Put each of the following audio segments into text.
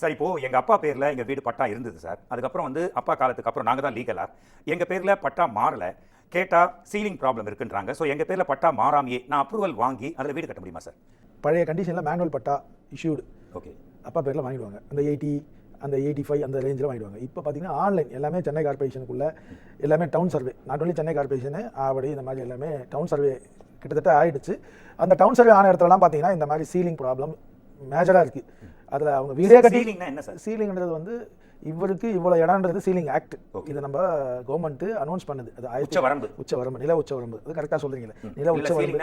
Sir இப்போ எங்க அப்பா பேர்ல எங்க வீடு பட்டா இருந்தது சார். அதுக்கப்புறம் வந்து அப்பா காலத்துக்கு அப்புறம் நாங்க தான் லீகலா எங்க பேர்ல பட்டா மாறல. கேட்டா சீலிங் ப்ராப்ளம் இருக்குன்றாங்க. ஸோ எங்க பேர்ல பட்டா மாறாமையே நான் அப்ரூவல் வாங்கி அதில் வீடு கட்ட முடியுமா சார்? பழைய கண்டிஷனில் மேனுவல் பட்டா இஷ்யூடு ஓகே, அப்பா பேரில் வாங்கிடுவாங்க. அந்த 80 அந்த 85 அந்த ரேஞ்சில் வாங்கிடுவாங்க. இப்போ பார்த்தீங்கன்னா ஆன்லைன் எல்லாமே சென்னை கார்பரேஷனுக்குள்ளே எல்லாமே down survey, not only Chennai corporation Avadi இந்த மாதிரி எல்லாமே டவுன் சர்வே கிட்டத்தட்ட ஆகிடுச்சு. அந்த டவுன் சர்வே ஆன இடத்துலலாம் பார்த்தீங்கன்னா இந்த மாதிரி சீலிங் ப்ராப்ளம் மேஜராக இருக்குது. அதில் அவங்க வீடே கட்டி என்ன சார்? சீலிங்கிறது வந்து இவருக்கு இவ்வளோ இடம்ன்றது சீலிங் ஆக்ட். இதை நம்ம கவர்மெண்ட் அனௌன்ஸ் பண்ணுது. அது உச்ச வரம்பு நில உச்ச வரம்பு. அது கரெக்டாக சொல்றீங்களே, நில உச்ச வரம்பு.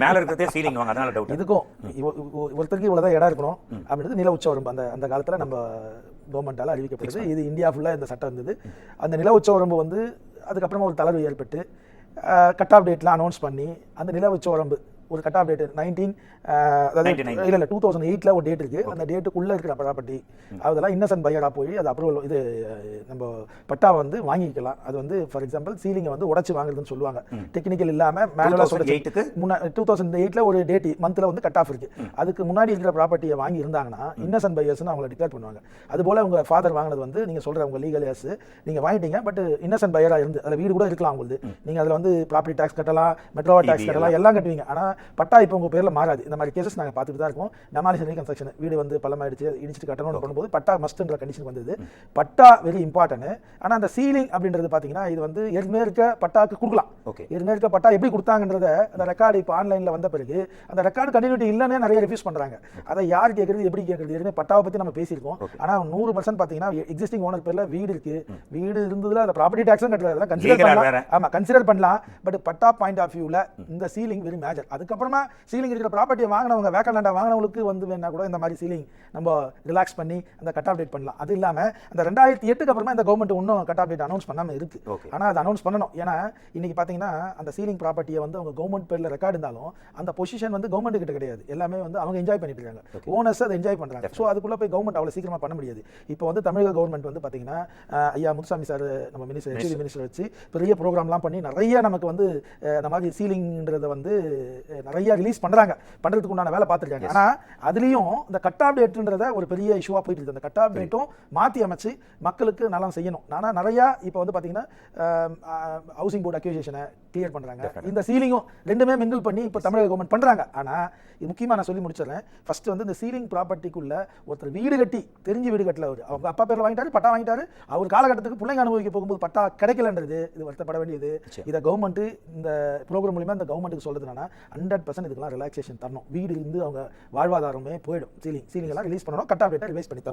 மேல இருக்கிறதே சீலிங் வாங்க, அதனால டவுட். இதுக்கும் ஒருத்தருக்கு இவ்வளோதான் இடம் இருக்கணும் அப்படின்றது நில உச்ச வரம்பு. அந்த காலத்தில் நம்ம கவர்மெண்டால் அறிவிக்கப்படுது. இது இந்தியா ஃபுல்லாக இந்த சட்டம் இருந்தது. அந்த நில உச்ச வரம்பு வந்து அதுக்கப்புறமா ஒரு தளர்வு ஏற்பட்டு கட் ஆஃப் டேட்லாம் அனௌன்ஸ் பண்ணி அந்த நில உச்ச வரம்பு ஒரு கட் ஆஃப் டேட் 2008 ஒரு டேட் இருக்குது. அந்த டேட்டுக்குள்ளே இருக்கிற ப்ராப்பர்ட்டி அதெல்லாம் இன்னசென்ட் பையராக போய் அது அப்ரூவல் இது நம்ம பட்டா வந்து வாங்கிக்கலாம். அது வந்து ஃபார் எக்ஸாம்பிள் சீலிங்கை வந்து உடச்சி வாங்குறதுன்னு சொல்லுவாங்க. டெக்னிக்கல் இல்லாமல் மேனுவலாக 2008 ஒரு டேட் மந்தில் வந்து கட் ஆஃப் இருக்குது. அதுக்கு முன்னாடி இருக்கிற ப்ராப்பர்ட்டியை வாங்கி இருந்தாங்கன்னா இன்னசென்ட் பையர்ஸ்னு அவங்களை டிக்ளேர் பண்ணுவாங்க. அதுபோல் உங்கள் ஃபாதர் வாங்கினது வந்து நீங்கள் சொல்கிற உங்கள் லீகல் ஏர்ஸ் நீங்கள் வாங்கிட்டீங்க, பட் இன்னசென்ட் பையராக இருந்து அதில் வீடு கூட இருக்கலாம் உங்களுக்கு. நீங்கள் அதில் வந்து ப்ராப்பர்ட்டி டேக்ஸ் கட்டலாம், மெட்ரோவா டேக்ஸ் கட்டலாம், எல்லாம் கட்டுவீங்க. ஆனால் பட்டா இப்போ உங்கள் பேரில் மாறாது. இந்த மாதிரி கேசஸ் நாங்கள் பார்த்துட்டு தான் இருக்கோம். டெமாலிஷன் ரீகன்ஸ்ட்ரக்ஷன் வீடு வந்து பள்ளமாயிடுச்சு, இடிச்சிட்டு கட்டணும்னு பண்ணும்போது பட்டா மஸ்ட்ன்ற கண்டிஷன் வந்தது. பட்டா வெரி இம்பார்ட்டன்ட். ஆனால் அந்த சீலிங் அப்படின்றது பார்த்தீங்கன்னா இது வந்து ஏற்கனவே இருக்க பட்டாக்கு கொடுக்கலாம். ஏற்கனவே இருக்க பட்டா எப்படி கொடுத்தாங்கன்றத அந்த ரெக்கார்டு இப்போ ஆன்லைனில் வந்த பிறகு அந்த ரெக்கார்டு கண்டினியூட்டி இல்லைன்னு நிறைய ரிஃப்யூஸ் பண்ணுறாங்க. அதை யார் கேட்குறது, எப்படி கேட்குறது? ஏற்கனவே பட்டாவை பற்றி நம்ம பேசியிருக்கோம். ஆனால் 100% பார்த்தீங்கன்னா எக்ஸிஸ்டிங் ஓனர் பேரில் வீடு இருக்குது. வீடு இருந்ததுல அந்த ப்ராப்பர்ட்டி டேக்ஸும் கட்டுறது அதெல்லாம் கன்சிடர் பண்ணலாம். ஆமாம், கன்சிடர் பண்ணலாம். பட் பட்டா பாயிண்ட் ஆஃப் வியூவில் இந்த சீலிங் வெரி மேஜர். அதுக்கப்புறமா சீலிங் இருக்கிற ப்ராப்பர்ட்டியை வாங்கினவங்க வேக்கண்ட் லேண்டை வாங்கினவங்களுக்கு வந்து வேணா கூட இந்த மாதிரி சீலிங் நம்ம ரிலாக்ஸ் பண்ணி அந்த கட் ஆஃப் டேட் பண்ணலாம். அது இல்லாமல் அந்த 2008 அப்புறமா இந்த கவர்மெண்ட் இன்னும் கட் ஆஃப் டேட் அனௌன்ஸ் பண்ணாமல் இருக்கு. ஆனால் அது அனௌன்ஸ் பண்ணணும். ஏன்னா இன்னைக்கு பார்த்தீங்கன்னா அந்த சீலிங் ப்ராப்பர்ட்டியை வந்து அவங்க கவர்மெண்ட் பேரில் ரெக்கார்டு இருந்தாலும் அந்த பொசிஷன் வந்து கவர்மெண்ட் கிட்ட கிடையாது. எல்லாமே வந்து அவங்க என்ஜாய் பண்ணிட்டு இருக்காங்க, ஓனர்ஸ் அதை என்ஜாய் பண்ணுறாங்க. ஸோ அதுக்குள்ளே போய் கவர்மெண்ட் அவ்வளோ சீக்கிரமாக பண்ண முடியாது. இப்போ வந்து தமிழக கவர்மெண்ட் வந்து பார்த்தீங்கன்னா ஐயா முத்துசாமி சார் நம்ம மினிஸ்டர் வச்சு பெரிய ப்ரோக்ராம்லாம் பண்ணி நிறைய நமக்கு வந்து இந்த மாதிரி சீலிங்ன்றதை வந்து நிறைய ரிலீஸ் பண்ணுறதுக்கு உண்டான வேலை பார்த்துருக்காங்க. ஆனால் அதுலேயும் இந்த கட் ஆஃப் டேட்ன்றத ஒரு பெரிய இஷ்யூவாக போயிட்டு இருக்குது. அந்த கட் ஆஃப் டேட்டும் மாற்றி அமைச்சு மக்களுக்கு நல்லா செய்யணும். ஆனால் நிறையா இப்போ வந்து பார்த்தீங்கன்னா ஹவுசிங் போர்டு அக்யூசேஷனை கிளியர் பண்ணுறாங்க. இந்த சீலிங்கும் ரெண்டுமே மிங்கிள் பண்ணி இப்போ தமிழக கவர்மெண்ட் பண்ணுறாங்க. ஆனால் இது முக்கியமாக நான் சொல்லி முடிச்சிடறேன். ஃபர்ஸ்ட் வந்து இந்த சீலிங் ப்ராப்பர்ட்டிக்குள்ள ஒருத்தர் வீடு கட்டி தெரிஞ்சு வீடு கட்டல, அவங்க அப்பா பேரில் வாங்கிட்டாரு, பட்டா வாங்கிட்டாரு, அவர் காலகட்டத்துக்கு பிள்ளைங்க அனுபவிக்க போகும்போது பட்டா கிடைக்கலன்றது இது வருத்தப்பட வேண்டியது. இதை கவர்மெண்ட் இந்த ப்ரோக்ராம் மூலியமாக இந்த கவர்மெண்ட்டுக்கு சொல்றதுனா 100% இதுக்கெல்லாம் ரிலாக்ஸேஷன் தரணும். வீடு இருந்து அவங்க வாழ்வாதாரமே போயிடும். சீலிங் எல்லாம் ரிலீஸ் பண்ணணும், கட் ஆஃப் டேட்டை ரிவைஸ் பண்ணி தரணும்.